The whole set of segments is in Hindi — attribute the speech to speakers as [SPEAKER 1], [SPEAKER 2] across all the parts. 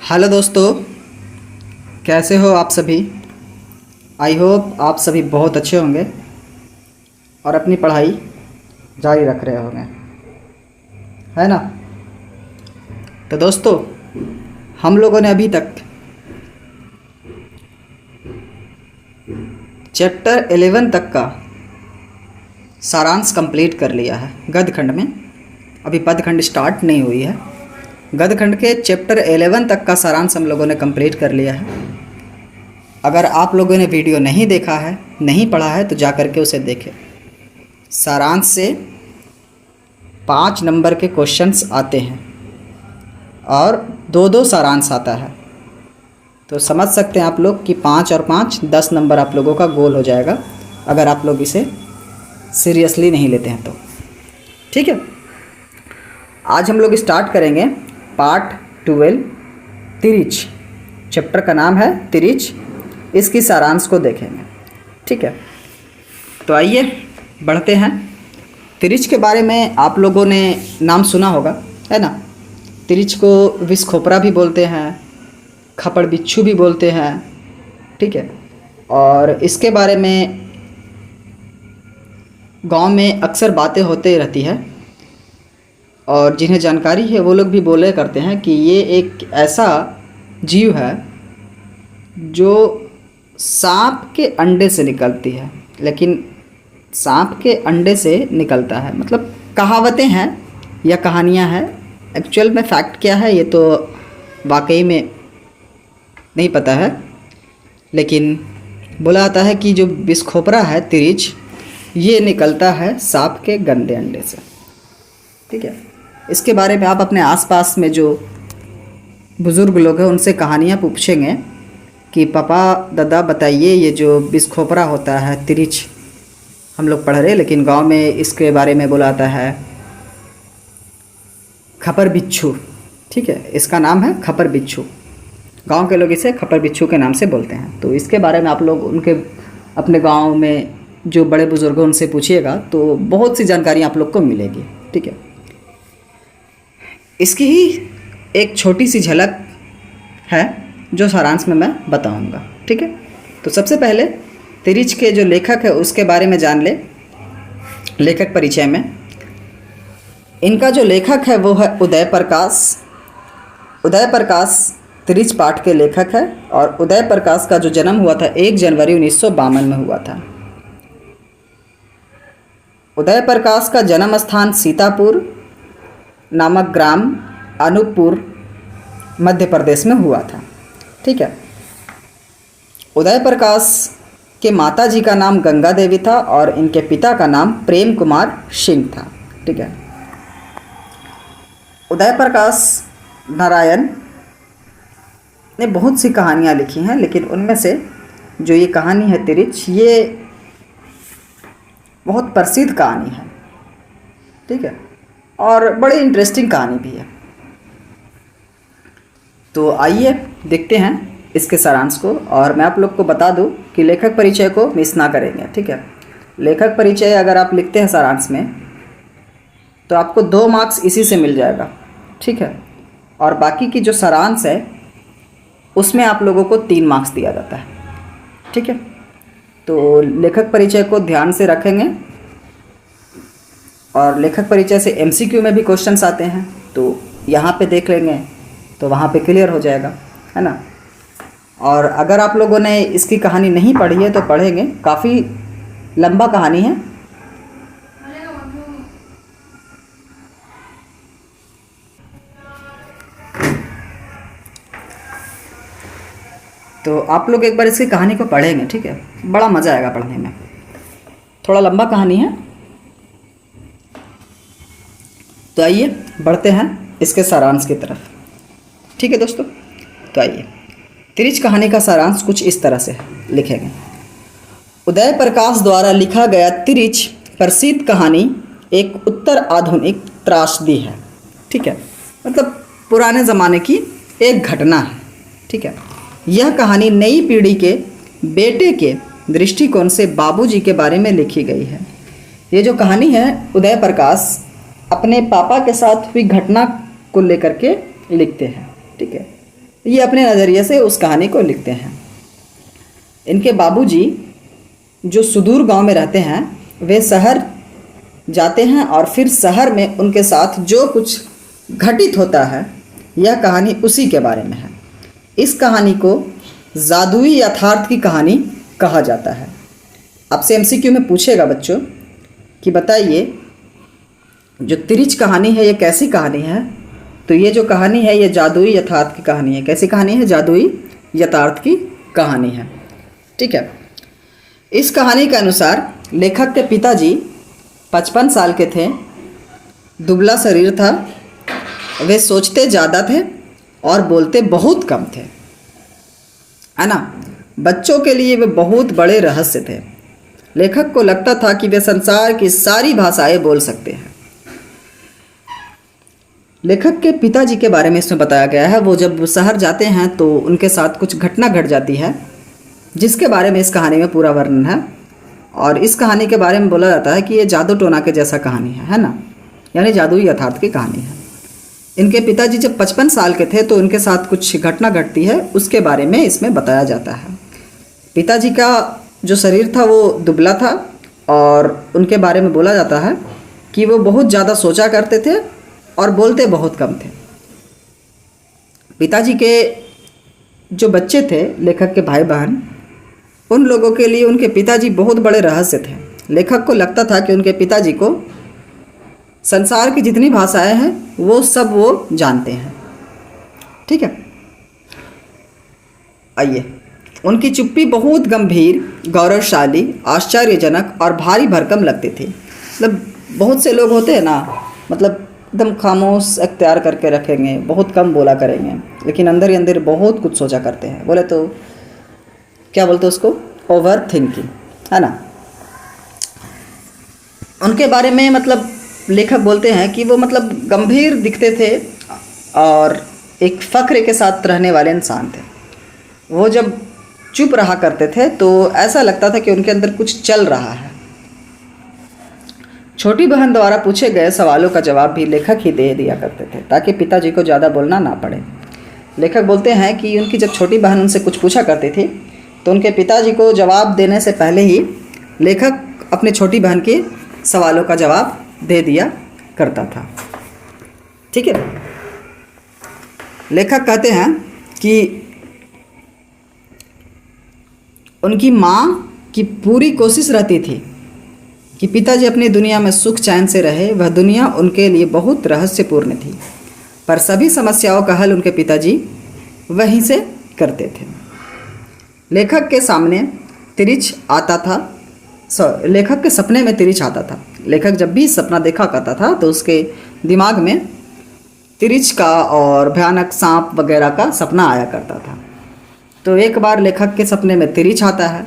[SPEAKER 1] हेलो दोस्तों, कैसे हो आप सभी। आई होप आप सभी बहुत अच्छे होंगे और अपनी पढ़ाई जारी रख रहे होंगे, है ना। तो दोस्तों, हम लोगों ने अभी तक चैप्टर 11 तक का सारांश कंप्लीट कर लिया है गद्यखंड में। अभी पदखंड स्टार्ट नहीं हुई है। गद्यखंड के चैप्टर 11 तक का सारांश हम लोगों ने कंप्लीट कर लिया है। अगर आप लोगों ने वीडियो नहीं देखा है, नहीं पढ़ा है, तो जा कर के उसे देखें। सारांश से 5 नंबर के क्वेश्चंस आते हैं और 2-2 सारांश आता है। तो समझ सकते हैं आप लोग कि 5 और 5 10 नंबर आप लोगों का गोल हो जाएगा, अगर आप लोग इसे सीरियसली नहीं लेते हैं तो। ठीक है, आज हम लोग स्टार्ट करेंगे पार्ट 12 तिरिच। चैप्टर का नाम है तिरिच। इसकी सारांश को देखेंगे। ठीक है, तो आइए बढ़ते हैं। तिरिच के बारे में आप लोगों ने नाम सुना होगा, है ना। तिरिच को विष खोपरा भी बोलते हैं, खपड़ बिच्छू भी बोलते हैं। ठीक है, और इसके बारे में गांव में अक्सर बातें होते रहती है और जिन्हें जानकारी है वो लोग भी बोले करते हैं कि ये एक ऐसा जीव है जो सांप के अंडे से निकलती है। लेकिन सांप के अंडे से निकलता है, मतलब कहावतें हैं या कहानियां हैं। एक्चुअल में फैक्ट क्या है ये तो वाकई में नहीं पता है, लेकिन बोला जाता है कि जो विषखोपरा है तिरिच, ये निकलता है सांप के गंदे अंडे से। ठीक है, इसके बारे में आप अपने आसपास में जो बुज़ुर्ग लोग हैं उनसे कहानियाँ पूछेंगे कि पापा दादा बताइए, ये जो विषखोपरा होता है तिरिच, हम लोग पढ़ रहे, लेकिन गांव में इसके बारे में बोला जाता है खपर बिच्छू। ठीक है, इसका नाम है खपर बिच्छू। गांव के लोग इसे खपर बिच्छू के नाम से बोलते हैं। तो इसके बारे में आप लोग उनके अपने गांव में जो बड़े बुजुर्ग हैं उनसे पूछिएगा तो बहुत सी जानकारी आप लोग को मिलेगी। ठीक है, इसकी ही एक छोटी सी झलक है जो सारांश में मैं बताऊंगा। ठीक है, तो सबसे पहले तिरिच के जो लेखक है उसके बारे में जान ले। लेखक परिचय में इनका जो लेखक है वो है उदय प्रकाश। उदय प्रकाश तिरिच पाठ के लेखक है और उदय प्रकाश का जो जन्म हुआ था 1 जनवरी 1952 में हुआ था। उदय प्रकाश का जन्म स्थान सीतापुर नामक ग्राम अनूपपुर मध्य प्रदेश में हुआ था। ठीक है, उदय प्रकाश के माता जी का नाम गंगा देवी था और इनके पिता का नाम प्रेम कुमार सिंह था। ठीक है, उदय प्रकाश नारायण ने बहुत सी कहानियाँ लिखी हैं, लेकिन उनमें से जो ये कहानी है तिरिच, ये बहुत प्रसिद्ध कहानी है। ठीक है, और बड़ी इंटरेस्टिंग कहानी भी है। तो आइए देखते हैं इसके सारांश को। और मैं आप लोग को बता दूं कि लेखक परिचय को मिस ना करेंगे। ठीक है, लेखक परिचय अगर आप लिखते हैं सारांश में तो आपको 2 मार्क्स इसी से मिल जाएगा। ठीक है, और बाकी की जो सारांश है उसमें आप लोगों को 3 मार्क्स दिया जाता है। ठीक है, तो लेखक परिचय को ध्यान से रखेंगे और लेखक परिचय से MCQ में भी क्वेश्चंस आते हैं, तो यहाँ पे देख लेंगे तो वहाँ पे क्लियर हो जाएगा, है ना। और अगर आप लोगों ने इसकी कहानी नहीं पढ़ी है तो पढ़ेंगे, काफ़ी लंबा कहानी है। तो आप लोग एक बार इसकी कहानी को पढ़ेंगे। ठीक है, बड़ा मज़ा आएगा पढ़ने में। थोड़ा लंबा कहानी है, तो आइए बढ़ते हैं इसके सारांश की तरफ। ठीक है दोस्तों, तो आइए तिरिच कहानी का सारांश कुछ इस तरह से लिखेंगे। उदय प्रकाश द्वारा लिखा गया तिरिच प्रसिद्ध कहानी एक उत्तर आधुनिक त्रासदी है। ठीक है, मतलब पुराने ज़माने की एक घटना है। ठीक है, यह कहानी नई पीढ़ी के बेटे के दृष्टिकोण से बाबूजी के बारे में लिखी गई है। ये जो कहानी है उदय प्रकाश अपने पापा के साथ हुई घटना को लेकर के लिखते हैं। ठीक है, ये अपने नज़रिए से उस कहानी को लिखते हैं। इनके बाबूजी जो सुदूर गांव में रहते हैं वे शहर जाते हैं और फिर शहर में उनके साथ जो कुछ घटित होता है यह कहानी उसी के बारे में है। इस कहानी को जादुई यथार्थ की कहानी कहा जाता है। आपसे एमसीक्यू में पूछेगा बच्चों कि बताइए जो तिरिच कहानी है ये कैसी कहानी है। तो ये जो कहानी है ये जादुई यथार्थ की कहानी है। कैसी कहानी है? जादुई यथार्थ की कहानी है। ठीक है। इस कहानी के अनुसार लेखक के पिताजी 55 साल के थे, दुबला शरीर था, वे सोचते ज़्यादा थे और बोलते बहुत कम थे, है ना। बच्चों के लिए वे बहुत बड़े रहस्य थे। लेखक को लगता था कि वे संसार की सारी भाषाएं बोल सकते हैं। लेखक के पिताजी के बारे में इसमें बताया गया है। वो जब शहर जाते हैं तो उनके साथ कुछ घटना घट जाती है जिसके बारे में इस कहानी में पूरा वर्णन है। और इस कहानी के बारे में बोला जाता है कि ये जादू टोना के जैसा कहानी है ना, यानी जादुई यथार्थ की कहानी है। इनके पिताजी जब 55 साल के थे तो उनके साथ कुछ घटना घटती है, उसके बारे में इसमें बताया जाता है। पिताजी का जो शरीर था वो दुबला था और उनके बारे में बोला जाता है कि वो बहुत ज़्यादा सोचा करते थे और बोलते बहुत कम थे। पिताजी के जो बच्चे थे, लेखक के भाई बहन, उन लोगों के लिए उनके पिताजी बहुत बड़े रहस्य थे। लेखक को लगता था कि उनके पिताजी को संसार की जितनी भाषाएं हैं वो सब वो जानते हैं। ठीक है। आइए, उनकी चुप्पी बहुत गंभीर, गौरवशाली, आश्चर्यजनक और भारी भरकम लगती थी। मतलब बहुत से लोग होते हैं ना, मतलब एकदम खामोश अख्तियार करके रखेंगे, बहुत कम बोला करेंगे, लेकिन अंदर ही अंदर बहुत कुछ सोचा करते हैं। बोले तो क्या बोलते हैं उसको? ओवर थिंकिंग, है ना। उनके बारे में मतलब लेखक बोलते हैं कि वो मतलब गंभीर दिखते थे और एक फ़क्र के साथ रहने वाले इंसान थे। वो जब चुप रहा करते थे तो ऐसा लगता था कि उनके अंदर कुछ चल रहा है। छोटी बहन द्वारा पूछे गए सवालों का जवाब भी लेखक ही दे दिया करते थे ताकि पिताजी को ज़्यादा बोलना ना पड़े। लेखक बोलते हैं कि उनकी जब छोटी बहन उनसे कुछ पूछा करती थी तो उनके पिताजी को जवाब देने से पहले ही लेखक अपनी छोटी बहन के सवालों का जवाब दे दिया करता था। ठीक है। लेखक कहते हैं कि उनकी माँ की पूरी कोशिश रहती थी कि पिताजी अपनी दुनिया में सुख चैन से रहे। वह दुनिया उनके लिए बहुत रहस्यपूर्ण थी, पर सभी समस्याओं का हल उनके पिताजी वहीं से करते थे। लेखक के सामने तिरिच आता था, लेखक के सपने में तिरिच आता था। लेखक जब भी सपना देखा करता था तो उसके दिमाग में तिरिच का और भयानक सांप वगैरह का सपना आया करता था। तो एक बार लेखक के सपने में तिरिच आता है।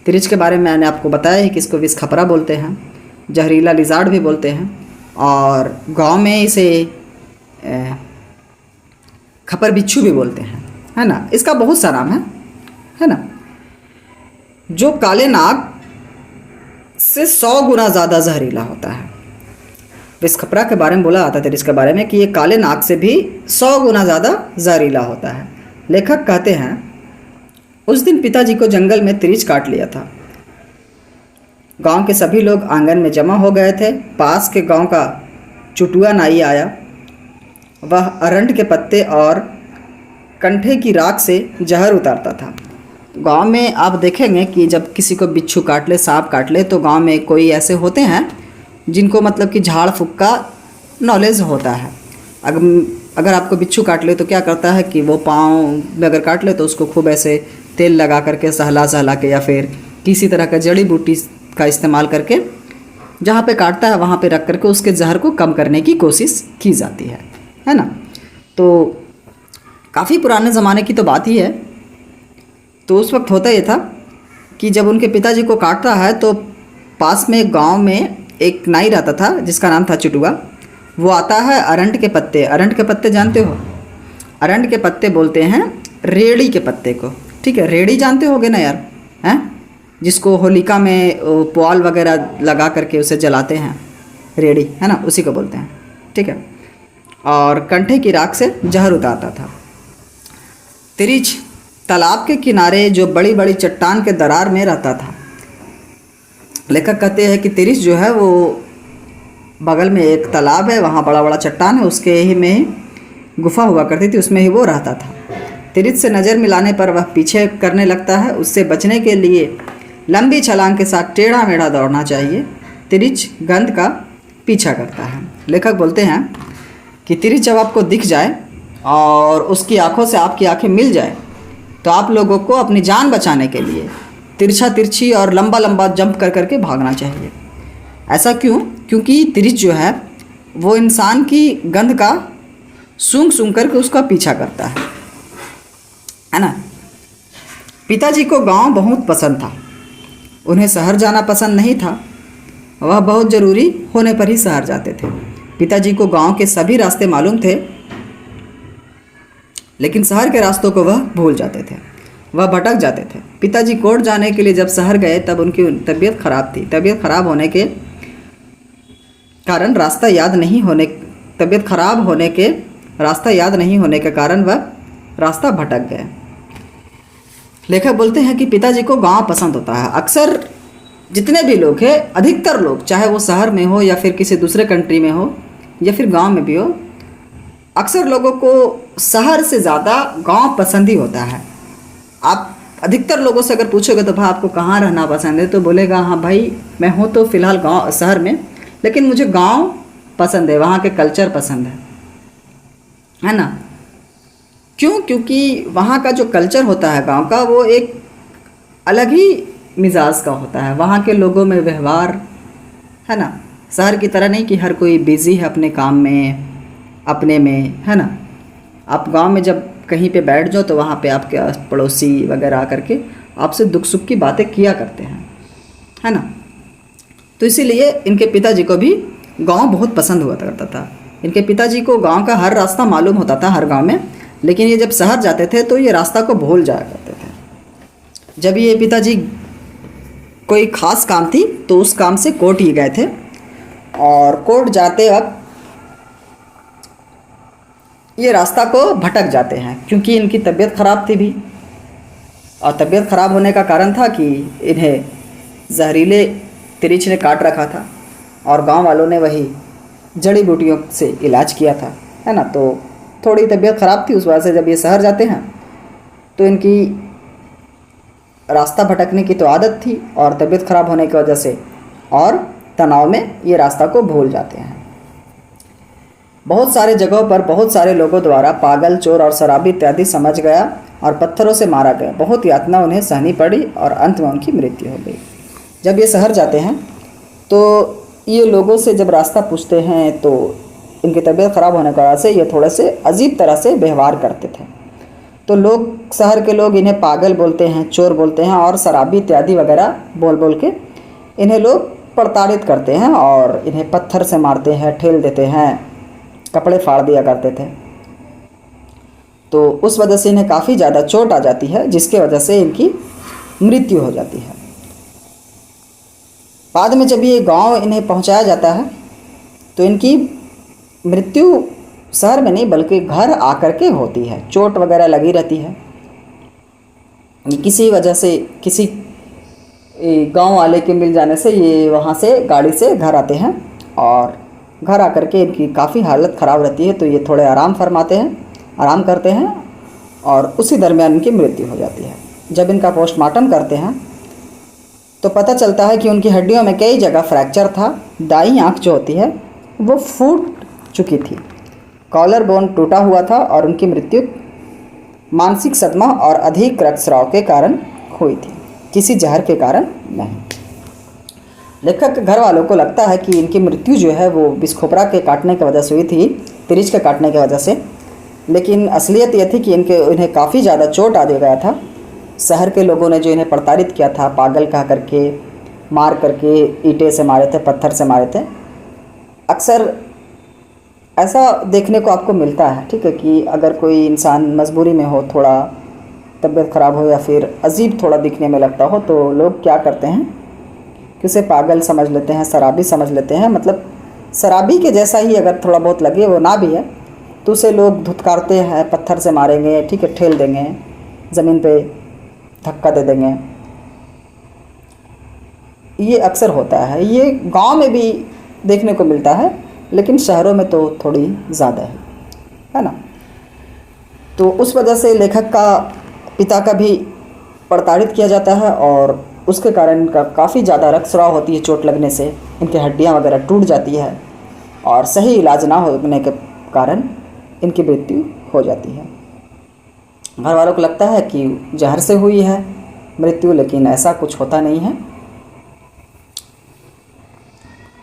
[SPEAKER 1] तिरिच के बारे में मैंने आपको बताया है कि इसको विष खपरा बोलते हैं, जहरीला लिजार्ड भी बोलते हैं, और गांव में इसे खपर बिच्छू भी बोलते हैं, है ना। इसका बहुत सा नाम है ना। जो काले नाग से 100 गुना ज़्यादा जहरीला होता है। विष खपरा के बारे में बोला जाता है इसके बारे में कि ये काले नाग से भी 100 गुना ज़्यादा जहरीला होता है। लेखक कहते हैं उस दिन पिताजी को जंगल में तिरिच काट लिया था। गांव के सभी लोग आंगन में जमा हो गए थे। पास के गांव का चुटुआ नाई आया। वह अरंड के पत्ते और कंठे की राख से जहर उतारता था। गांव में आप देखेंगे कि जब किसी को बिच्छू काट ले, सांप काट ले, तो गांव में कोई ऐसे होते हैं जिनको मतलब कि झाड़ फूक का नॉलेज होता है। अगर आपको बिच्छू काट ले तो क्या करता है कि वो पाँव में अगर काट ले तो उसको खूब ऐसे तेल लगा करके सहला सहला के या फिर किसी तरह का जड़ी बूटी का इस्तेमाल करके जहाँ पे काटता है वहाँ पे रख करके उसके जहर को कम करने की कोशिश की जाती है ना। तो काफ़ी पुराने ज़माने की तो बात ही है। तो उस वक्त होता ये था कि जब उनके पिताजी को काटता है तो पास में गांव में एक नाई रहता था जिसका नाम था चुटुआ। वो आता है अरंड के पत्ते, अरंड के पत्ते जानते हो? अरंड के पत्ते बोलते हैं रेड़ी के पत्ते को। ठीक है, रेड़ी जानते होगे ना यार, हैं? जिसको होलिका में पुआल वगैरह लगा करके उसे जलाते हैं, रेड़ी, है ना, उसी को बोलते हैं। ठीक है। और कंठे की राख से जहर उतारता था। तिरिच तालाब के किनारे जो बड़ी बड़ी चट्टान के दरार में रहता था। लेखक कहते हैं कि तिरिच जो है वो बगल में एक तालाब है, वहाँ बड़ा बड़ा चट्टान है, उसके ही में ही गुफा हुआ करती थी, उसमें ही वो रहता था। तिरिच से नज़र मिलाने पर वह पीछे करने लगता है। उससे बचने के लिए लंबी छलांग के साथ टेढ़ा मेढ़ा दौड़ना चाहिए। तिरिच गंध का पीछा करता है। लेखक बोलते हैं कि तिरिच जब आपको दिख जाए और उसकी आंखों से आपकी आंखें मिल जाए तो आप लोगों को अपनी जान बचाने के लिए तिरछा तिरछी और लंबा लंबा जंप कर करके भागना चाहिए। ऐसा क्यों? क्योंकि तिरिच जो है वो इंसान की गंध का सूंघ सूंघ करके उसका पीछा करता है ना। पिताजी को गांव बहुत पसंद था, उन्हें शहर जाना पसंद नहीं था। वह बहुत ज़रूरी होने पर ही शहर जाते थे। पिताजी को गांव के सभी रास्ते मालूम थे, लेकिन शहर के रास्तों को वह भूल जाते थे, वह भटक जाते थे। पिताजी कोर्ट जाने के लिए जब शहर गए तब उनकी तबीयत खराब थी। तबीयत खराब होने के कारण रास्ता याद नहीं होने के कारण वह रास्ता भटक गए। लेखक बोलते हैं कि पिताजी को गांव पसंद होता है। अक्सर जितने भी लोग हैं, अधिकतर लोग, चाहे वो शहर में हो या फिर किसी दूसरे कंट्री में हो या फिर गांव में भी हो, अक्सर लोगों को शहर से ज़्यादा गांव पसंद ही होता है। आप अधिकतर लोगों से अगर पूछोगे तो भाई आपको कहाँ रहना पसंद है, तो बोलेगा हाँ भाई मैं हूँ तो फ़िलहाल गांव शहर में, लेकिन मुझे गांव पसंद है, वहाँ के कल्चर पसंद है ना। क्यों? क्योंकि वहाँ का जो कल्चर होता है गांव का, वो एक अलग ही मिजाज का होता है। वहाँ के लोगों में व्यवहार, है ना, शहर की तरह नहीं कि हर कोई बिज़ी है अपने काम में, अपने में, है ना। आप गांव में जब कहीं पे बैठ जाओ तो वहाँ पे आपके पड़ोसी वगैरह आकर के आपसे दुख सुख की बातें किया करते हैं, है ना। तो इसीलिए इनके पिताजी को भी गांव बहुत पसंद हुआ करता था। इनके पिताजी को गांव का हर रास्ता मालूम होता था हर गांव में, लेकिन ये जब शहर जाते थे तो ये रास्ता को भूल जाया करते थे। जब ये पिताजी कोई ख़ास काम थी तो उस काम से कोर्ट ही गए थे, और कोर्ट जाते वक्त ये रास्ता को भटक जाते हैं क्योंकि इनकी तबीयत ख़राब थी भी, और तबीयत ख़राब होने का कारण था कि इन्हें जहरीले तिरिच ने काट रखा था और गांव वालों ने वही जड़ी बूटियों से इलाज किया था, है ना। तो थोड़ी तबीयत ख़राब थी, उस वजह से जब ये शहर जाते हैं तो इनकी रास्ता भटकने की तो आदत थी, और तबीयत ख़राब होने की वजह से और तनाव में ये रास्ता को भूल जाते हैं। बहुत सारे जगहों पर बहुत सारे लोगों द्वारा पागल, चोर और शराबी इत्यादि समझ गया और पत्थरों से मारा गया। बहुत यातना उन्हें सहनी पड़ी और अंत में उनकी मृत्यु हो गई। जब ये शहर जाते हैं तो ये लोगों से जब रास्ता पूछते हैं तो इनकी तबीयत ख़राब होने की वजह से ये थोड़े से अजीब तरह से व्यवहार करते थे। तो लोग, शहर के लोग इन्हें पागल बोलते हैं, चोर बोलते हैं और शराबी इत्यादि वगैरह बोल बोल के इन्हें लोग प्रताड़ित करते हैं और इन्हें पत्थर से मारते हैं, ठेल देते हैं, कपड़े फाड़ दिया करते थे। तो उस वजह से इन्हें काफ़ी ज़्यादा चोट आ जाती है, जिसके वजह से इनकी मृत्यु हो जाती है। बाद में जब ये गांव इन्हें पहुंचाया जाता है तो इनकी मृत्यु शहर में नहीं बल्कि घर आकर के होती है। चोट वगैरह लगी रहती है, किसी वजह से किसी गांव वाले के मिल जाने से ये वहां से गाड़ी से घर आते हैं, और घर आकर के इनकी काफ़ी हालत ख़राब रहती है। तो ये थोड़े आराम करते हैं और उसी दरमियान इनकी मृत्यु हो जाती है। जब इनका पोस्टमार्टम करते हैं तो पता चलता है कि उनकी हड्डियों में कई जगह फ्रैक्चर था। दाईं आँख जो होती है वो फूट चुकी थी, कॉलर बोन टूटा हुआ था और उनकी मृत्यु मानसिक सदमा और अधिक रक्तस्राव के कारण हुई थी, किसी जहर के कारण नहीं। लेखक घर वालों को लगता है कि इनकी मृत्यु जो है वो बिस्खोपरा के काटने की वजह से हुई थी, तिरिच के काटने की वजह से, लेकिन असलियत यह थी कि इन्हें काफ़ी ज़्यादा चोट आ गया था। शहर के लोगों ने जो इन्हें प्रताड़ित किया था, पागल कह करके, मार करके, ईंटे से मारे थे, पत्थर से मारे थे। अक्सर ऐसा देखने को आपको मिलता है, ठीक है, कि अगर कोई इंसान मजबूरी में हो, थोड़ा तबीयत ख़राब हो या फिर अजीब थोड़ा दिखने में लगता हो, तो लोग क्या करते हैं कि उसे पागल समझ लेते हैं, शराबी समझ लेते हैं। मतलब शराबी के जैसा ही अगर थोड़ा बहुत लगे, वो ना भी है तो उसे लोग धुतकारते हैं, पत्थर से मारेंगे, ठीक है, ठेल देंगे, ज़मीन पे धक्का दे देंगे। ये अक्सर होता है, ये गांव में भी देखने को मिलता है, लेकिन शहरों में तो थोड़ी ज़्यादा है ना। तो उस वजह से लेखक का पिता का भी प्रताड़ित किया जाता है और उसके कारण इनका काफ़ी ज़्यादा रक्तस्राव होती है, चोट लगने से इनकी हड्डियां वगैरह टूट जाती है और सही इलाज ना होने के कारण इनकी मृत्यु हो जाती है। घर वालों को लगता है कि जहर से हुई है मृत्यु, लेकिन ऐसा कुछ होता नहीं है।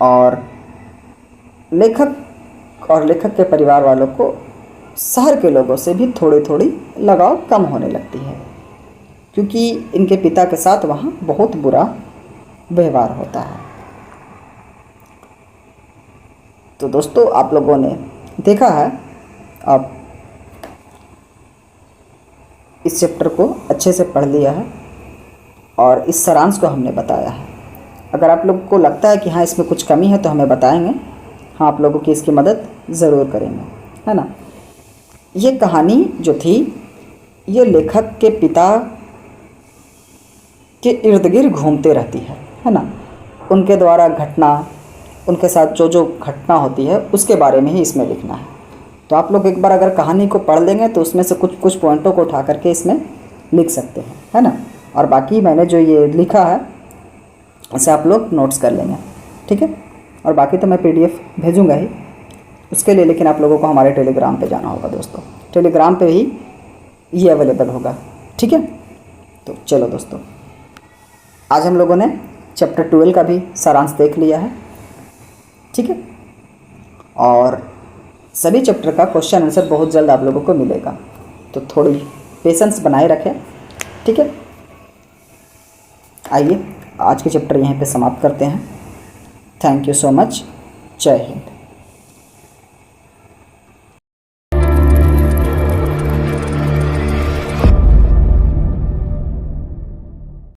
[SPEAKER 1] और लेखक और लेखक के परिवार वालों को शहर के लोगों से भी थोड़ी थोड़ी लगाव कम होने लगती है, क्योंकि इनके पिता के साथ वहाँ बहुत बुरा व्यवहार होता है। तो दोस्तों, आप लोगों ने देखा है, आप इस चैप्टर को अच्छे से पढ़ लिया है और इस सारांश को हमने बताया है। अगर आप लोग को लगता है कि हाँ इसमें कुछ कमी है तो हमें बताएंगे, हाँ आप लोगों की इसकी मदद ज़रूर करेंगे, है ना। ये कहानी जो थी ये लेखक के पिता के इर्द गिर्द घूमते रहती है ना। उनके द्वारा घटना, उनके साथ जो जो घटना होती है उसके बारे में ही इसमें लिखना है। तो आप लोग एक बार अगर कहानी को पढ़ लेंगे तो उसमें से कुछ कुछ पॉइंटों को उठा करके इसमें लिख सकते हैं, है ना। और बाकी मैंने जो ये लिखा है इसे आप लोग नोट्स कर लेंगे, ठीक है। और बाकी तो मैं PDF भेजूँगा ही उसके लिए, लेकिन आप लोगों को हमारे टेलीग्राम पे जाना होगा दोस्तों। टेलीग्राम पे ही ये अवेलेबल होगा, ठीक है। तो चलो दोस्तों, आज हम लोगों ने चैप्टर 12 का भी सारांश देख लिया है, ठीक है। और सभी चैप्टर का क्वेश्चन आंसर बहुत जल्द आप लोगों को मिलेगा, तो थोड़ी पेशेंस बनाए रखें, ठीक है। आइए आज के चैप्टर यहीं पे समाप्त करते हैं। Thank you so much. जय हिंद।